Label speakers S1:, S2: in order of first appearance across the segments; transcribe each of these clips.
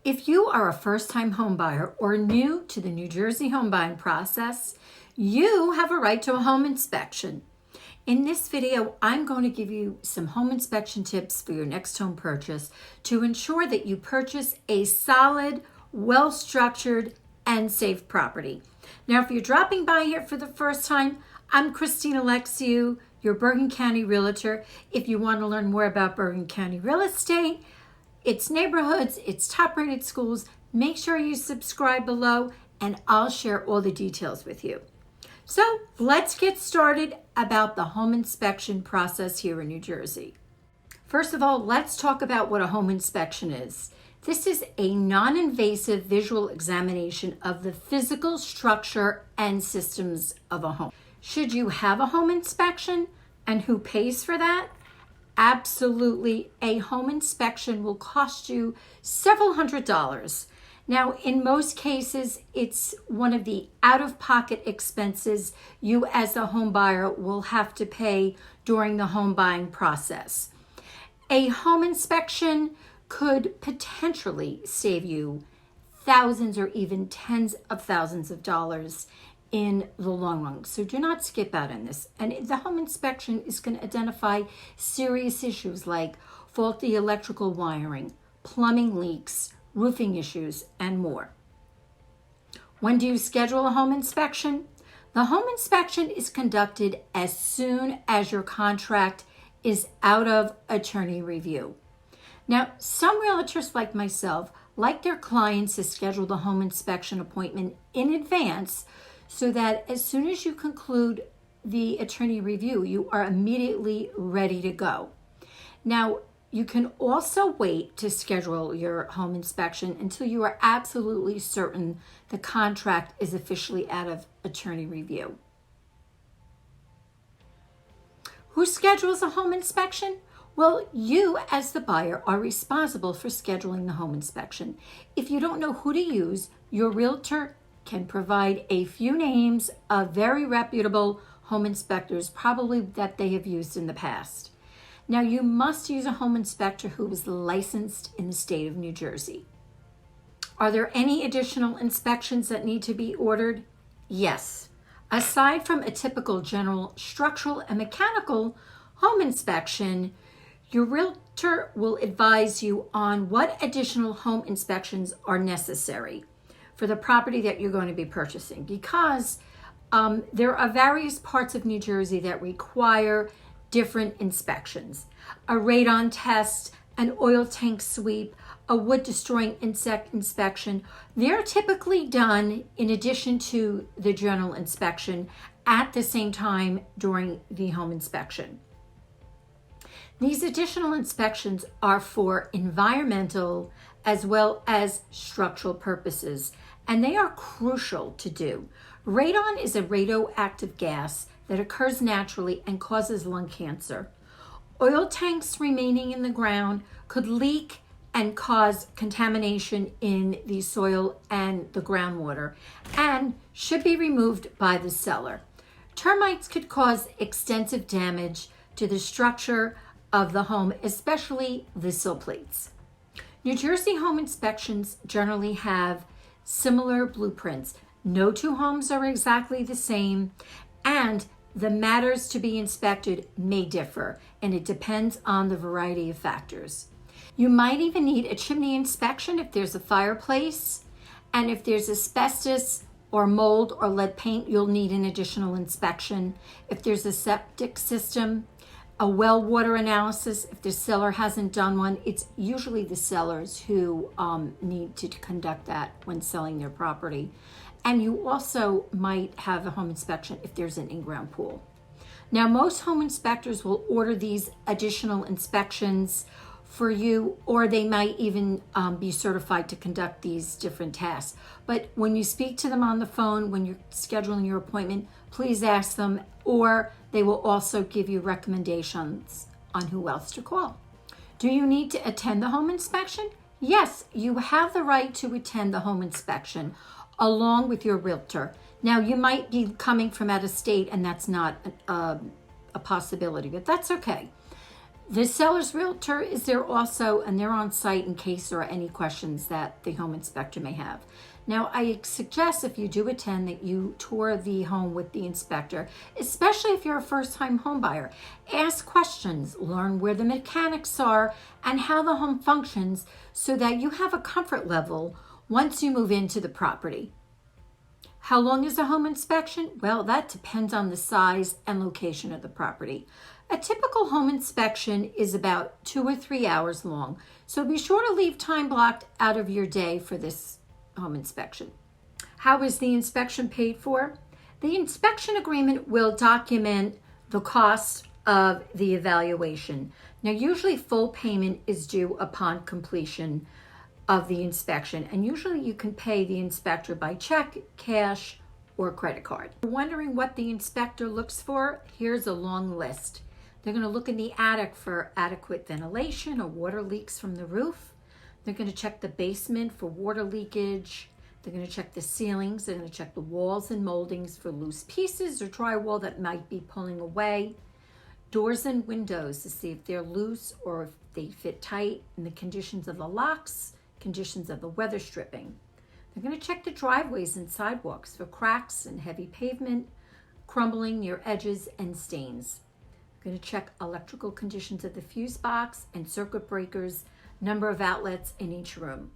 S1: If you are a first-time home buyer or new to the New Jersey home buying process, you have a right to a home inspection. In this video, I'm going to give you some home inspection tips for your next home purchase to ensure that you purchase a solid, well-structured, and safe property. Now, if you're dropping by here for the first time, I'm Christine Alexiou, your Bergen County Realtor. If you want to learn more about Bergen County real estate, its neighborhoods, its top-rated schools, make sure you subscribe below and I'll share all the details with you. So let's get started about the home inspection process here in New Jersey. First of all, let's talk about what a home inspection is. This is a non-invasive visual examination of the physical structure and systems of a home. Should you have a home inspection and who pays for that? Absolutely, a home inspection will cost you several $100s. Now, in most cases, it's one of the out-of-pocket expenses you as a home buyer will have to pay during the home buying process. A home inspection could potentially save you thousands or even tens of thousands of dollars in the long run. So do not skip out on this. And the home inspection is going to identify serious issues like faulty electrical wiring, plumbing leaks, roofing issues, and more. When do you schedule a home inspection? The home inspection is conducted as soon as your contract is out of attorney review. Now, some realtors like myself like their clients to schedule the home inspection appointment in advance so that as soon as you conclude the attorney review, you are immediately ready to go. Now, you can also wait to schedule your home inspection until you are absolutely certain the contract is officially out of attorney review. Who schedules a home inspection? Well, you as the buyer are responsible for scheduling the home inspection. If you don't know who to use, your realtor can provide a few names of very reputable home inspectors, probably that they have used in the past. Now, you must use a home inspector who is licensed in the state of New Jersey. Are there any additional inspections that need to be ordered? Yes. Aside from a typical general structural and mechanical home inspection, your realtor will advise you on what additional home inspections are necessary for the property that you're going to be purchasing, because there are various parts of New Jersey that require different inspections. A radon test, an oil tank sweep, a wood destroying insect inspection. They're typically done in addition to the general inspection at the same time during the home inspection. These additional inspections are for environmental as well as structural purposes, and they are crucial to do. Radon is a radioactive gas that occurs naturally and causes lung cancer. Oil tanks remaining in the ground could leak and cause contamination in the soil and the groundwater and should be removed by the seller. Termites could cause extensive damage to the structure of the home, especially the sill plates. New Jersey home inspections generally have similar blueprints. No two homes are exactly the same, and the matters to be inspected may differ, and it depends on the variety of factors. You might even need a chimney inspection if there's a fireplace, and if there's asbestos or mold or lead paint, you'll need an additional inspection. If there's a septic system, a well water analysis, if the seller hasn't done one, it's usually the sellers who need to conduct that when selling their property. And you also might have a home inspection if there's an in-ground pool. Now, most home inspectors will order these additional inspections for you, or they might even be certified to conduct these different tasks. But when you speak to them on the phone, when you're scheduling your appointment, please ask them, or they will also give you recommendations on who else to call. Do you need to attend the home inspection? Yes, you have the right to attend the home inspection along with your realtor. Now, you might be coming from out of state and that's not a possibility, but that's okay. The seller's realtor is there also, and they're on site in case there are any questions that the home inspector may have. Now, I suggest if you do attend that you tour the home with the inspector, especially if you're a first-time home buyer. Ask questions, learn where the mechanics are and how the home functions so that you have a comfort level once you move into the property. How long is a home inspection? Well, that depends on the size and location of the property. A typical home inspection is about 2 or 3 hours long, so be sure to leave time blocked out of your day for this home inspection. How is the inspection paid for? The inspection agreement will document the cost of the evaluation. Now, usually full payment is due upon completion of the inspection, and usually you can pay the inspector by check, cash, or credit card. If you're wondering what the inspector looks for, here's a long list. They're going to look in the attic for adequate ventilation or water leaks from the roof. They're going to check the basement for water leakage. They're going to check the ceilings. They're going to check the walls and moldings for loose pieces or drywall that might be pulling away. Doors and windows to see if they're loose or if they fit tight, and the conditions of the locks, conditions of the weather stripping. They're going to check the driveways and sidewalks for cracks and heavy pavement, crumbling near edges, and stains. They're going to check electrical conditions of the fuse box and circuit breakers, number of outlets in each room.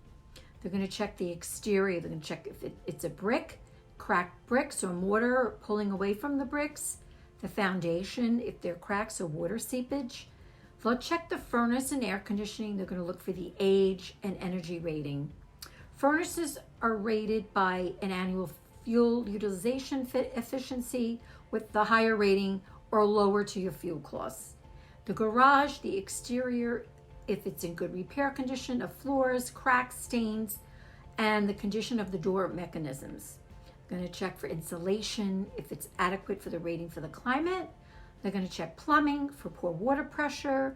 S1: They're going to check the exterior. They're going to check if it's a brick, cracked bricks or mortar pulling away from the bricks, the foundation, if there are cracks or water seepage. They'll check the furnace and air conditioning. They're going to look for the age and energy rating. Furnaces are rated by an annual fuel utilization efficiency with the higher rating or lower to your fuel costs. The garage, the exterior, if it's in good repair condition of floors, cracks, stains, and the condition of the door mechanisms. They're going to check for insulation, if it's adequate for the rating for the climate. They're going to check plumbing for poor water pressure,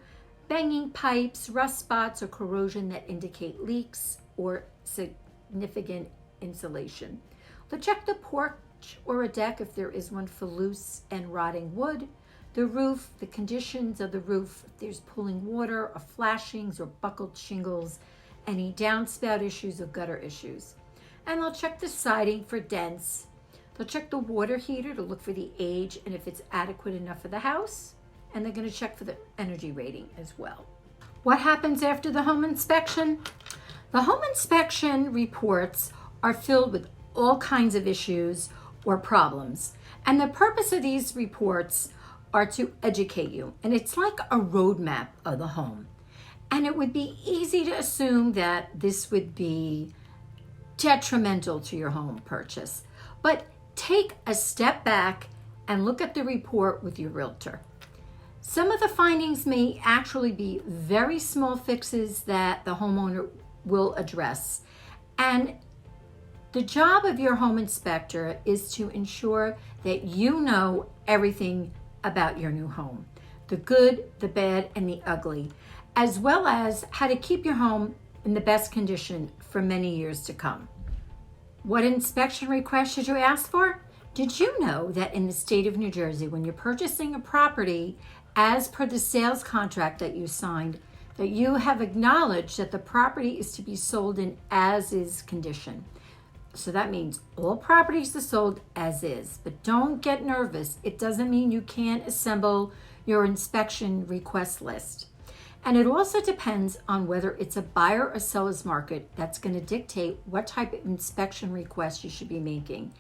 S1: banging pipes, rust spots, or corrosion that indicate leaks or significant insulation. They'll check the porch or a deck if there is one for loose and rotting wood, the roof, the conditions of the roof, if there's pooling water or flashings or buckled shingles, any downspout issues or gutter issues. And they'll check the siding for dents. They'll check the water heater to look for the age and if it's adequate enough for the house. And they're going to check for the energy rating as well. What happens after the home inspection? The home inspection reports are filled with all kinds of issues or problems. And the purpose of these reports are to educate you. And it's like a roadmap of the home. And it would be easy to assume that this would be detrimental to your home purchase. But take a step back and look at the report with your realtor. Some of the findings may actually be very small fixes that the homeowner will address. And the job of your home inspector is to ensure that you know everything about your new home, the good, the bad, and the ugly, as well as how to keep your home in the best condition for many years to come. What inspection request should you ask for? Did you know that in the state of New Jersey, when you're purchasing a property, as per the sales contract that you signed, that you have acknowledged that the property is to be sold in as-is condition? So that means all properties are sold as is, but don't get nervous. It doesn't mean you can't assemble your inspection request list. And it also depends on whether it's a buyer or seller's market that's going to dictate what type of inspection request you should be making.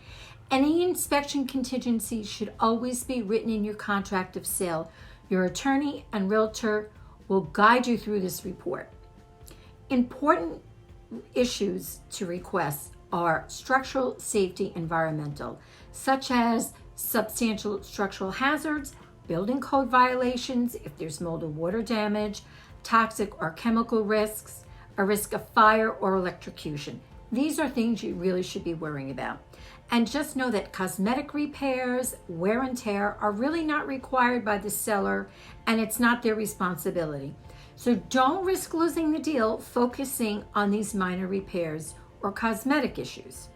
S1: Any inspection contingency should always be written in your contract of sale. Your attorney and realtor will guide you through this report. Important issues to request are structural, safety, environmental, such as substantial structural hazards, building code violations, if there's mold or water damage, toxic or chemical risks, a risk of fire or electrocution. These are things you really should be worrying about. And just know that cosmetic repairs, wear and tear are really not required by the seller, and it's not their responsibility. So don't risk losing the deal focusing on these minor repairs or cosmetic issues.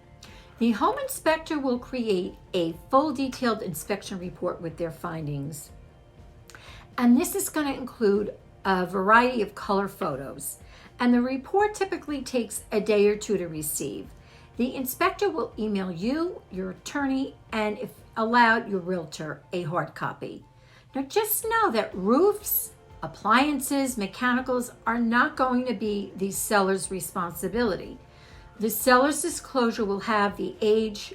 S1: The home inspector will create a full detailed inspection report with their findings. And this is going to include a variety of color photos, and the report typically takes a day or two to receive. The inspector will email you, your attorney, and if allowed, your realtor a hard copy. Now just know that roofs, appliances, mechanicals are not going to be the seller's responsibility. The seller's disclosure will have the age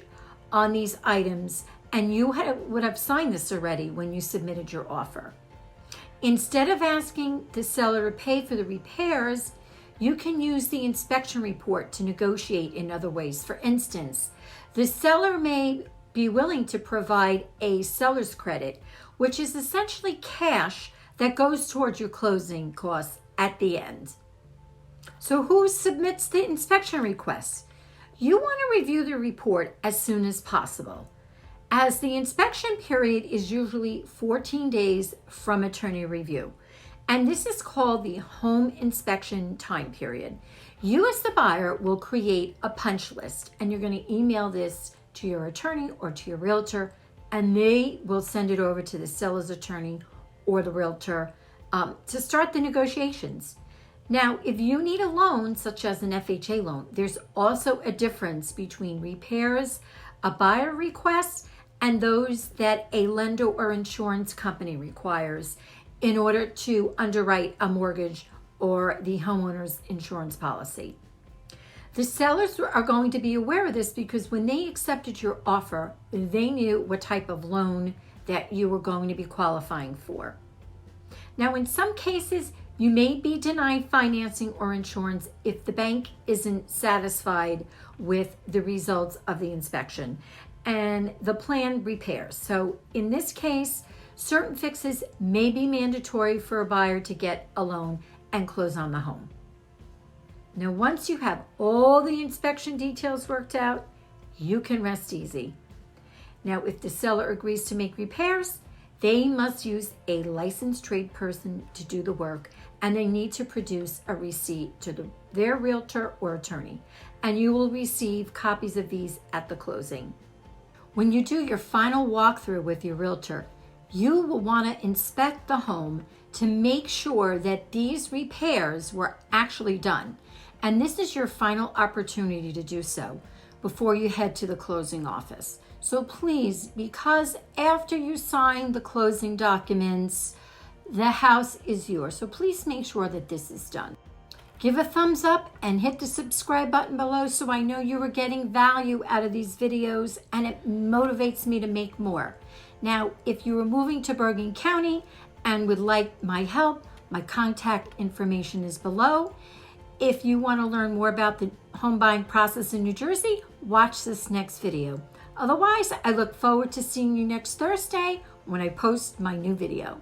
S1: on these items, and you would have signed this already when you submitted your offer. Instead of asking the seller to pay for the repairs, you can use the inspection report to negotiate in other ways. For instance, the seller may be willing to provide a seller's credit, which is essentially cash that goes towards your closing costs at the end. So who submits the inspection request? You want to review the report as soon as possible, as the inspection period is usually 14 days from attorney review. And this is called the home inspection time period. You as the buyer will create a punch list, and you're going to email this to your attorney or to your realtor, and they will send it over to the seller's attorney or the realtor to start the negotiations. Now, if you need a loan, such as an FHA loan, there's also a difference between repairs a buyer requests and those that a lender or insurance company requires in order to underwrite a mortgage or the homeowner's insurance policy. The sellers are going to be aware of this because when they accepted your offer, they knew what type of loan that you were going to be qualifying for. Now, in some cases, you may be denied financing or insurance if the bank isn't satisfied with the results of the inspection and the planned repairs. So in this case, certain fixes may be mandatory for a buyer to get a loan and close on the home. Now, once you have all the inspection details worked out, you can rest easy. Now, if the seller agrees to make repairs, they must use a licensed trade person to do the work, and they need to produce a receipt to their realtor or attorney, and you will receive copies of these at the closing. When you do your final walkthrough with your realtor, you will want to inspect the home to make sure that these repairs were actually done. And this is your final opportunity to do so before you head to the closing office. So please, because after you sign the closing documents, the house is yours. So please make sure that this is done. Give a thumbs up and hit the subscribe button below so I know you are getting value out of these videos, and it motivates me to make more. Now, if you are moving to Bergen County and would like my help, my contact information is below. If you want to learn more about the home buying process in New Jersey, watch this next video. Otherwise, I look forward to seeing you next Thursday when I post my new video.